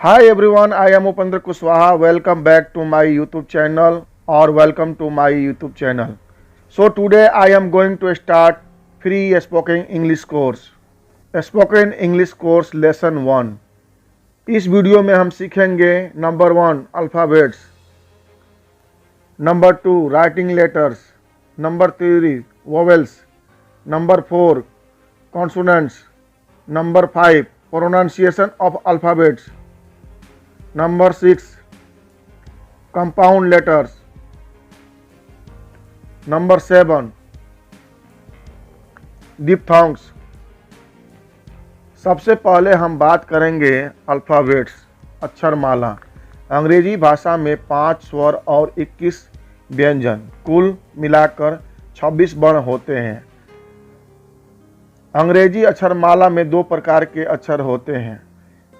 Hi everyone, I am Upendra Kushwaha. Welcome back to my YouTube channel or welcome to my YouTube channel. So today I am going to start free spoken English course. Spoken English course lesson 1. इस video में हम सीखेंगे number 1 alphabets, number 2 writing letters, number 3 vowels, number 4 consonants, number 5 pronunciation of alphabets, Number 6 compound letters. Number 7 diphthongs. सबसे पहले हम बात करेंगे alphabets, अक्षरमाला। अंग्रेजी भाषा में 5 स्वर और 21 व्यंजन, कुल मिलाकर 26 वर्ण होते हैं। अंग्रेजी अक्षरमाला में 2 प्रकार के अक्षर होते हैं,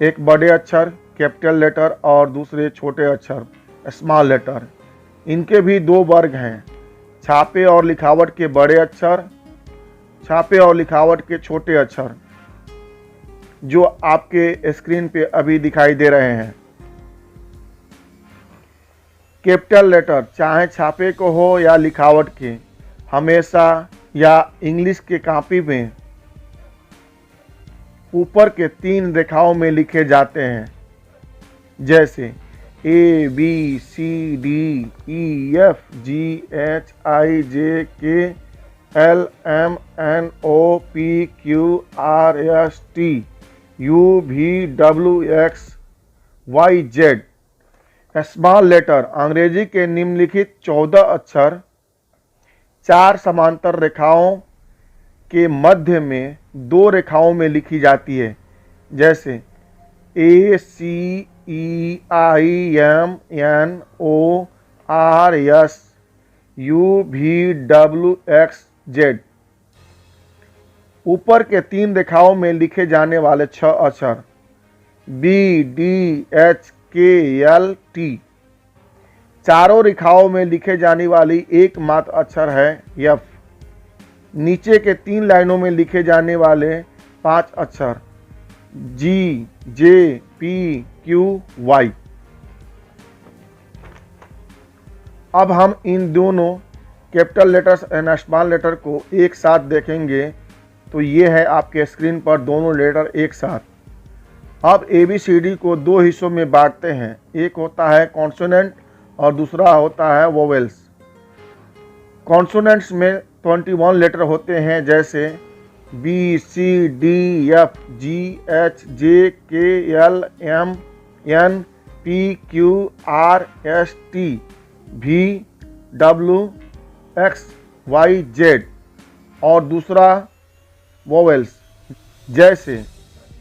एक बड़े अक्षर कैपिटल लेटर और दूसरे छोटे अक्षर स्मॉल लेटर। इनके भी 2 वर्ग हैं, छापे और लिखावट के बड़े अक्षर, छापे और लिखावट के छोटे अक्षर, जो आपके स्क्रीन पे अभी दिखाई दे रहे हैं। कैपिटल लेटर चाहे छापे को हो या लिखावट के, हमेशा या इंग्लिश के कॉपी में ऊपर के 3 रेखाओं में लिखे जाते हैं, जैसे A B C D E F G H I J K L M N O P Q R S T U V W X Y Z। Small letter अंग्रेजी के निम्नलिखित 14 अक्षर 4 समांतर रेखाओं के मध्य में 2 रेखाओं में लिखी जाती है, जैसे A C E I M N O R S U V W X Z। ऊपर के 3 रेखाओं में लिखे जाने वाले 6 अक्षर B D H K L T। चारों रेखाओं में लिखे जाने वाली एकमात्र अक्षर है F। नीचे के 3 लाइनों में लिखे जाने वाले 5 अक्षर G J P Q Y। अब हम इन दोनों capital letters and small letter को एक साथ देखेंगे, तो ये है आपके स्क्रीन पर दोनों लेटर एक साथ। अब ABCD को 2 हिस्सों में बांटते हैं, एक होता है कॉन्सोनेंट और दूसरा होता है वोवेल्स। कॉन्सोनेंट्स में 21 लेटर होते हैं, जैसे B C D F G H J K L M N P Q R S T V W X Y Z। और दूसरा वोवेल्स, जैसे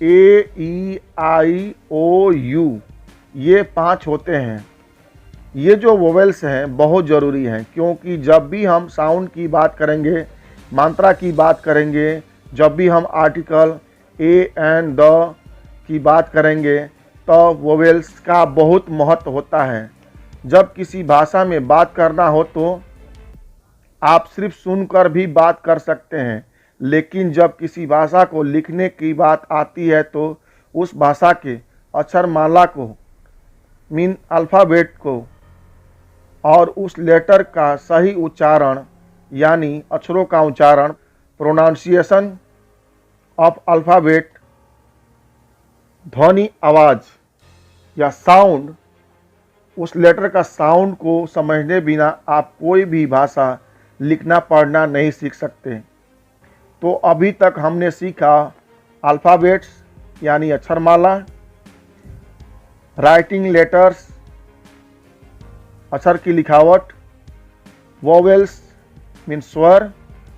A E I O U, ये 5 होते हैं। ये जो वोवेल्स हैं बहुत ज़रूरी हैं, क्योंकि जब भी हम साउंड की बात करेंगे, मात्रा की बात करेंगे, जब भी हम article A and the key बात करेंगे, तो वोवेल्स का बहुत महत्व होता है। जब किसी भाषा में बात करना हो तो आप सिर्फ सुनकर भी बात कर सकते हैं, लेकिन जब किसी भाषा को लिखने की बात आती है तो उस भाषा के अक्षरमाला को, मीन अल्फ़ाबेट को, और उस लेटर का सही उच्चारण यानी अक्षरों का उच्चारण, प्रोनाउंसिएशन ऑफ अल्फ़ाबेट, ध्वनि आवाज़ या साउंड, उस लेटर का साउंड को समझने बिना आप कोई भी भाषा लिखना पढ़ना नहीं सीख सकते। तो अभी तक हमने सीखा अल्फ़ाबेट्स यानी अक्षरमाला, राइटिंग लेटर्स अक्षर की लिखावट, वोवेल्स मीन्स स्वर,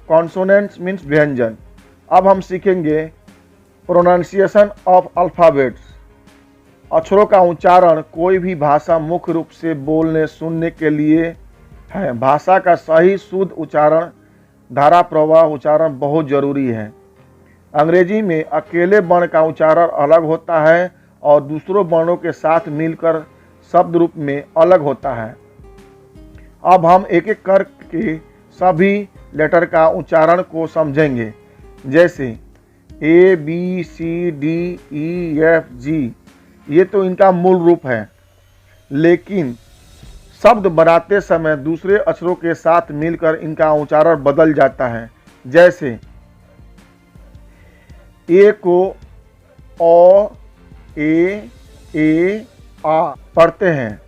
कॉन्सोनेंट्स मीन्स व्यंजन। अब हम सीखेंगे प्रोनाउंसिएशन ऑफ अल्फ़ाबेट्स। अक्षरों का उच्चारण कोई भी भाषा मुख्य रूप से बोलने सुनने के लिए है। भाषा का सही शुद्ध उच्चारण, धारा प्रवाह उच्चारण बहुत ज़रूरी है। अंग्रेजी में अकेले वर्ण का उच्चारण अलग होता है और दूसरों वर्णों के साथ मिलकर शब्द रूप में अलग होता है। अब हम एक एक करके सभी लेटर का उच्चारण को समझेंगे, जैसे A B C D E F G ये तो इनका मूल रूप है, लेकिन शब्द बनाते समय दूसरे अक्षरों के साथ मिलकर इनका उच्चारण बदल जाता है। जैसे ए को ओ, ए आ पढ़ते हैं।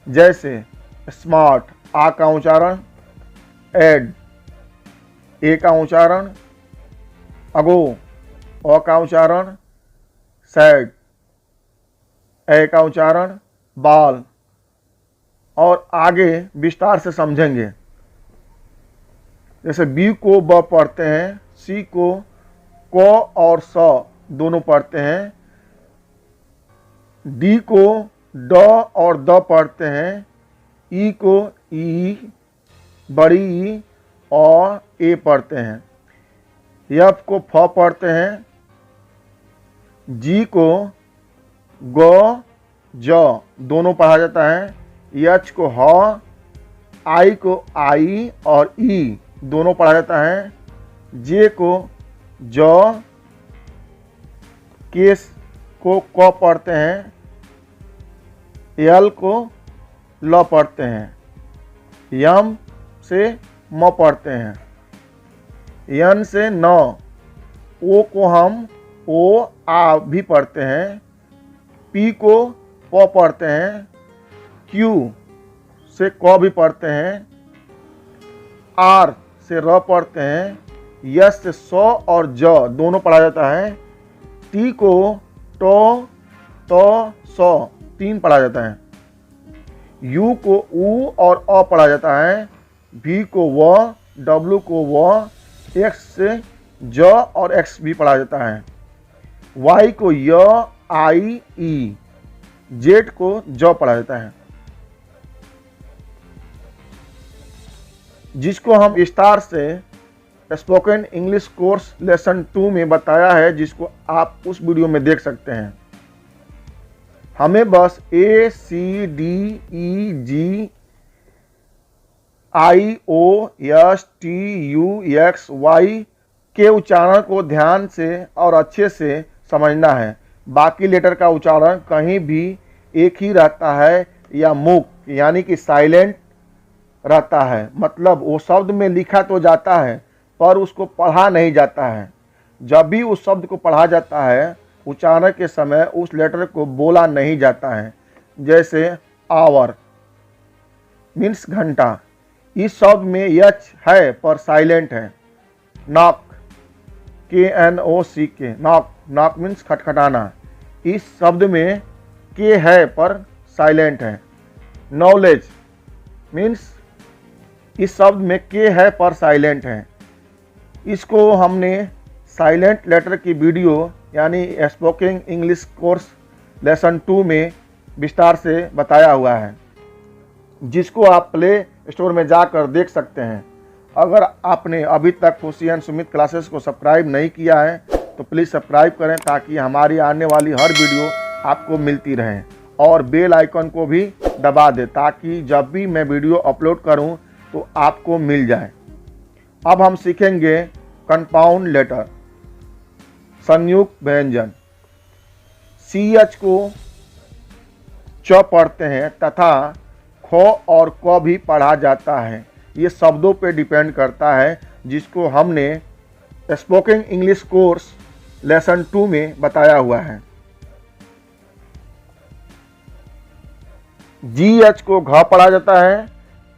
जैसे स्मार्ट, आ का उच्चारण, एड, ए का उच्चारण, अगो, ओ का उच्चारण, सैड, ए का उच्चारण, बाल, और आगे विस्तार से समझेंगे। जैसे बी को ब पढ़ते हैं, सी को क और स दोनों पढ़ते हैं, डी को ड और द पढ़ते हैं, ई को ई, बड़ी ई और ए पढ़ते हैं, एफ को फ पढ़ते हैं, जी को ग ज दोनों पढ़ा जाता है, एच को ह, आई को आई और ई दोनों पढ़ा जाता है, जे को ज, के को क पढ़ते हैं, एल को ल पढ़ते हैं, यम से म पढ़ते हैं, यन से न, ओ को हम ओ आ भी पढ़ते हैं, पी को प पढ़ते हैं, क्यू से क भी पढ़ते हैं, आर से र पढ़ते हैं, यस से स और ज दोनों पढ़ा जाता है, टी को ट, त, स तीन पढ़ा जाता है, यू को ऊ और अ पढ़ा जाता है, भी को व, डब्लू को व, एक्स से ज और एक्स भी पढ़ा जाता है, वाई को य, आई, ई, जेड को ज पढ़ा जाता है। जिसको हम विस्तार से स्पोकन इंग्लिश कोर्स लेसन 2 में बताया है, जिसको आप उस वीडियो में देख सकते हैं। हमें बस A, C, D, E, G, I, O, S, T, U, X, Y के उच्चारण को ध्यान से और अच्छे से समझना है। बाकी लेटर का उच्चारण कहीं भी एक ही रहता है या मुक्त यानी कि साइलेंट रहता है, मतलब वो शब्द में लिखा तो जाता है पर उसको पढ़ा नहीं जाता है। जब भी उस शब्द को पढ़ा जाता है उच्चारण के समय उस लेटर को बोला नहीं जाता है। जैसे आवर मीन्स घंटा, इस शब्द में एच है पर साइलेंट है। Knock, KNOCK, knock, knock means खटखटाना, इस शब्द में के है पर साइलेंट है। नॉलेज मीन्स इस शब्द में के है पर साइलेंट है। इसको हमने साइलेंट लेटर की वीडियो यानी स्पोकन इंग्लिश कोर्स लेसन 2 में विस्तार से बताया हुआ है, जिसको आप प्ले स्टोर में जाकर देख सकते हैं। अगर आपने अभी तक खुशी एंड सुमित क्लासेस को सब्सक्राइब नहीं किया है तो प्लीज़ सब्सक्राइब करें ताकि हमारी आने वाली हर वीडियो आपको मिलती रहे, और बेल आइकन को भी दबा दें ताकि जब भी मैं वीडियो अपलोड करूं तो आपको मिल जाए। अब हम सीखेंगे कंपाउंड लेटर, संयुक्त व्यंजन। CH को च पढ़ते हैं तथा ख और क भी पढ़ा जाता है। ये शब्दों पे डिपेंड करता है, जिसको हमने स्पोकन इंग्लिश कोर्स लेसन 2 में बताया हुआ है। GH को घ पढ़ा जाता है,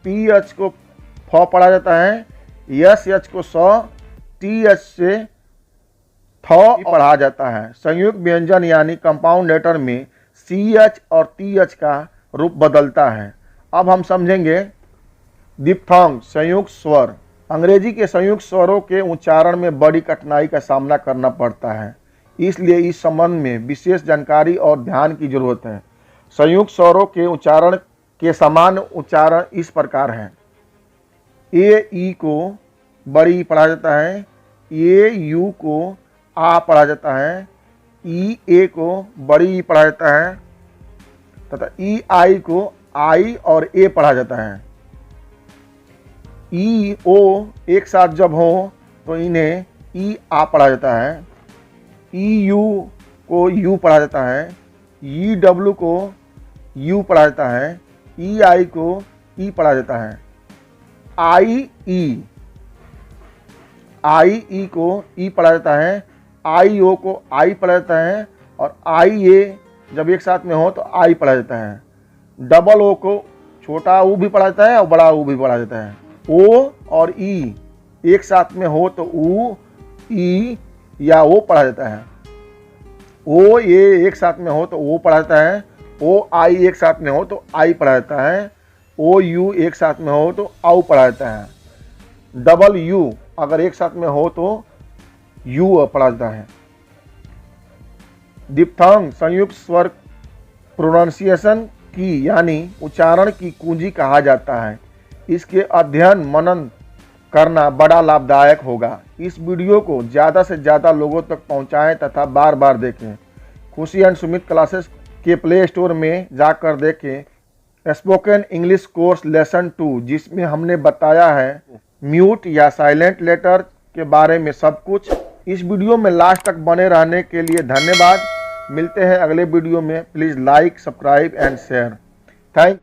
PH को फ पढ़ा जाता है, SH को स, TH से थ पढ़ा जाता है। संयुक्त व्यंजन यानी कंपाउंड लेटर में CH और TH का रूप बदलता है। अब हम समझेंगे दिप्थांग संयुक्त स्वर। अंग्रेजी के संयुक्त स्वरों के उच्चारण में बड़ी कठिनाई का सामना करना पड़ता है, इसलिए इस संबंध में विशेष जानकारी और ध्यान की जरूरत है। संयुक्त स्वरों के उच्चारण के समान उच्चारण इस प्रकार हैं। ए ई को बड़ी ई पढ़ा जाता है, ए यू को आ पढ़ा जाता है, ई ए को बड़ी ई पढ़ा जाता है तथा ई आई को आई और ए पढ़ा जाता है। ई ओ एक साथ जब हो तो इन्हें ई आ पढ़ा जाता है। ई यू को यू पढ़ा जाता है, ई डब्ल्यू को यू पढ़ा जाता है, ई आई को ई पढ़ा जाता है, आई ई को ई पढ़ा जाता है, आई ओ को आई पढ़ा जाता है, और आई ए जब एक साथ में हो तो आई पढ़ा जाता है। डबल ओ को छोटा ऊ भी पढ़ा जाता है और बड़ा ऊ भी पढ़ा जाता है। ओ और ई एक साथ में हो तो ऊ, ई या ओ पढ़ा जाता है। ओ ए एक साथ में हो तो ओ पढ़ा जाता है। ओ आई एक साथ में हो तो आई पढ़ा जाता है। ओ यू एक साथ में हो तो आउ पढ़ा जाता है। डबल यू अगर एक साथ में हो तो यू पढ़ा जाता है। डिप्थांग संयुक्त स्वर प्रोनाउंसिएशन की यानी उच्चारण की कुंजी कहा जाता है। इसके अध्ययन मनन करना बड़ा लाभदायक होगा। इस वीडियो को ज़्यादा से ज़्यादा लोगों तक पहुंचाएं तथा बार बार देखें। खुशी एंड सुमित क्लासेस के प्ले स्टोर में जाकर देखें स्पोकन इंग्लिश कोर्स लेसन 2, जिसमें हमने बताया है म्यूट या साइलेंट लेटर के बारे में सब कुछ। इस वीडियो में लास्ट तक बने रहने के लिए धन्यवाद। मिलते हैं अगले वीडियो में। Please like, subscribe and share. Thank